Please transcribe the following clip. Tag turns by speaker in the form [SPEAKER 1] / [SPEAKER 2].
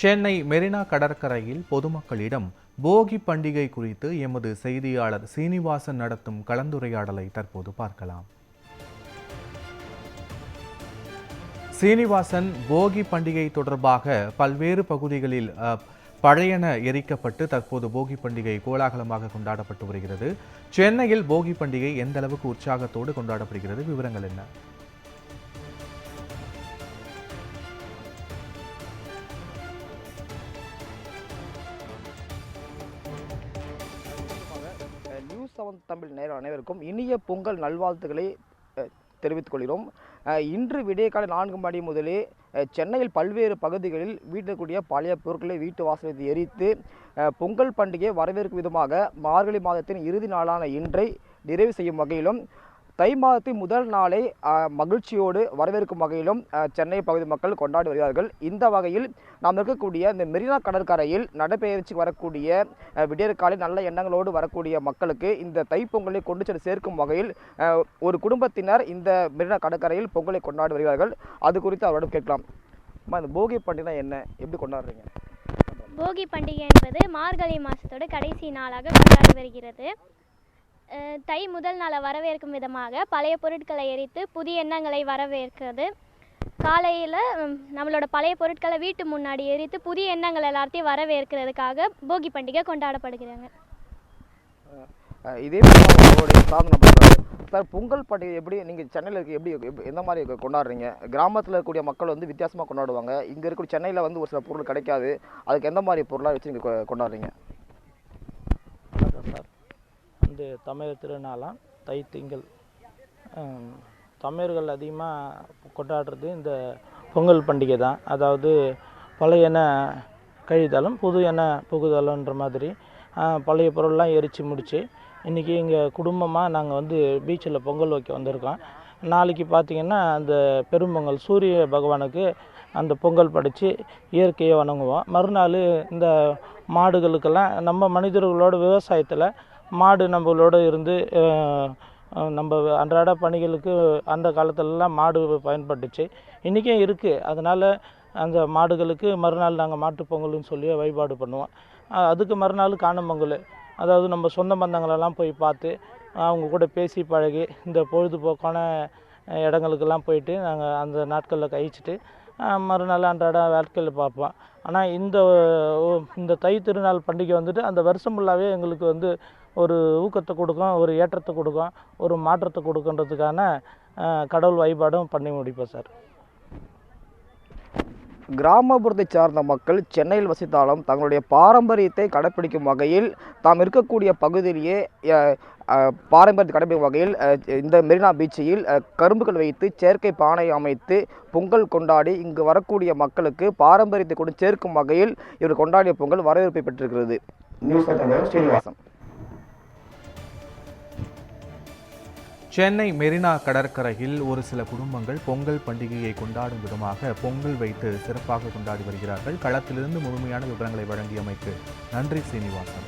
[SPEAKER 1] சென்னை மெரினா கடற்கரையில் பொதுமக்களிடம் போகி பண்டிகை குறித்து எமது செய்தியாளர் சீனிவாசன் நடத்தும் கலந்துரையாடலை தற்போது பார்க்கலாம். சீனிவாசன், போகி பண்டிகை தொடர்பாக பல்வேறு பகுதிகளில் பழையன எரிக்கப்பட்டு தற்போது போகி பண்டிகை கோலாகலமாக கொண்டாடப்பட்டு வருகிறது. சென்னையில் போகி பண்டிகை எந்த அளவுக்கு உற்சாகத்தோடு கொண்டாடப்படுகிறது? விவரங்கள் என்ன?
[SPEAKER 2] நியூஸ் 7 தமிழ் நேயர்கள் அனைவருக்கும் இனிய பொங்கல் நல்வாழ்த்துக்களை தெரிவித்துக் கொள்கிறோம். இன்று விடியற்காலை 4 மணி முதலே சென்னையில் பல்வேறு பகுதிகளில் வீட்டிற்குரிய பழைய பொருட்களை வீட்டு வாசலில் எரித்து பொங்கல் பண்டிகையை வரவேற்கும் விதமாக மார்கழி மாதத்தின் இறுதி நாளான இன்றை நிறைவு செய்யும் வகையிலும், தை மாதத்தின் முதல் நாளை மகிழ்ச்சியோடு வரவேற்கும் வகையிலும் சென்னை பகுதி மக்கள் கொண்டாடி வருகிறார்கள். இந்த வகையில் நாம் இருக்கக்கூடிய இந்த மெரினா கடற்கரையில் நடைபெயர்ச்சி வரக்கூடிய விடியற்காலை நல்ல எண்ணங்களோடு வரக்கூடிய மக்களுக்கு இந்த தைப்பொங்கலை கொண்டு சென்று சேர்க்கும் வகையில் ஒரு குடும்பத்தினர் இந்த மெரினா கடற்கரையில் பொங்கலை கொண்டாடி வருகிறார்கள். அது குறித்து அவரிடம் கேட்கலாம். இந்த போகி பண்டிகை என்ன, எப்படி கொண்டாடுறீங்க?
[SPEAKER 3] போகி பண்டிகை என்பது மார்கழி மாதத்தோட கடைசி நாளாக கொண்டாடி வருகிறது. தை முதல் நாளை வரவேற்கும் விதமாக பழைய பொருட்களை எரித்து புதிய எண்ணங்களை வரவேற்கிறது. காலையில் நம்மளோட பழைய பொருட்களை வீட்டு முன்னாடி எரித்து புதிய எண்ணங்கள் எல்லாத்தையும் வரவேற்கிறதுக்காக போகி பண்டிகை கொண்டாடப்படுகிறாங்க.
[SPEAKER 2] இதே அவருடைய சாதனை பண்ணுறாங்க சார். பொங்கல் பண்டிகை எப்படி நீங்கள் சென்னையில் இருக்க எப்படி எந்த மாதிரி கொண்டாடுறீங்க? கிராமத்தில் இருக்கக்கூடிய மக்கள் வந்து வித்தியாசமாக கொண்டாடுவாங்க. இங்கே இருக்கக்கூடிய சென்னையில் வந்து ஒரு சில பொருள் கிடைக்காது. அதுக்கு எந்த மாதிரி பொருளாக வச்சு நீங்கள் கொண்டாடுறீங்க?
[SPEAKER 4] சார், வந்து தமிழர் திருநாளாம் தை திங்கள். தமிழர்கள் அதிகமாக கொண்டாடுறது இந்த பொங்கல் பண்டிகை தான். அதாவது பழைய எண்ணெய் கழிதலும் புது எண்ணெய் புகுதலுன்ற மாதிரி பழைய பொருள்லாம் எரித்து முடித்து இன்றைக்கி இங்கே குடும்பமாக நாங்கள் வந்து பீச்சில் பொங்கல் வைக்க வந்திருக்கோம். நாளைக்கு பார்த்திங்கன்னா அந்த பெரும்பொங்கல் சூரிய பகவானுக்கு அந்த பொங்கல் படைத்து இயற்கையை வணங்குவோம். மறுநாள் இந்த மாடுகளுக்கெல்லாம் நம்ம மனிதர்களோட விவசாயத்தில் மாடு நம்மளோட இருந்து நம்ம அன்றாட பணிகளுக்கு அந்த காலத்துலலாம் மாடு பயன்பட்டுச்சு, இன்றைக்கும் இருக்குது. அதனால் அந்த மாடுகளுக்கு மறுநாள் நாங்கள் மாட்டு பொங்கல்னு சொல்லி வழிபாடு பண்ணுவோம். அதுக்கு மறுநாள் காணும் பொங்கல். அதாவது நம்ம சொந்த பந்தங்களெல்லாம் போய் பார்த்து அவங்க கூட பேசி பழகி இந்த பொழுதுபோக்கான இடங்களுக்கெல்லாம் போயிட்டு நாங்கள் அந்த நாட்களில் கழிச்சிட்டு மறுநாள் அன்றாட வாழ்க்கையில் பார்ப்போம். ஆனால் இந்த தை திருநாள் பண்டிகை வந்துட்டு அந்த வருஷம் ஃபுல்லாகவே எங்களுக்கு வந்து ஒரு ஊக்கத்தை கொடுக்கும், ஒரு ஏற்றத்தை கொடுக்கும், ஒரு மாற்றத்தை கொடுக்குன்றதுக்கான கடவுள் வழிபாடும் பண்ணி முடிப்போம் சார்.
[SPEAKER 2] கிராமப்புறத்தை சார்ந்த மக்கள் சென்னையில் வசித்தாலும் தங்களுடைய பாரம்பரியத்தை கடைப்பிடிக்கும் வகையில் தாம் இருக்கக்கூடிய பகுதியிலேயே பாரம்பரியத்தை கடைபிடிக்கும் வகையில் இந்த மெரினா பீச்சில் கரும்புகள் வைத்து செயற்கை பானை அமைத்து பொங்கல் கொண்டாடி இங்கு வரக்கூடிய மக்களுக்கு பாரம்பரியத்தை கொண்டு சேர்க்கும் வகையில் இவர் கொண்டாடிய பொங்கல் வரவேற்பை பெற்றிருக்கிறது. நியூஸ் ஸ்ரீனிவாசன்.
[SPEAKER 1] சென்னை மெரினா கடற்கரையில் ஒரு சில குடும்பங்கள் பொங்கல் பண்டிகையை கொண்டாடும் விதமாக பொங்கல் வைத்து சிறப்பாக கொண்டாடி வருகிறார்கள். களத்திலிருந்து முழுமையான விவரங்களை வழங்கியமைக்கு நன்றி சீனிவாசன்.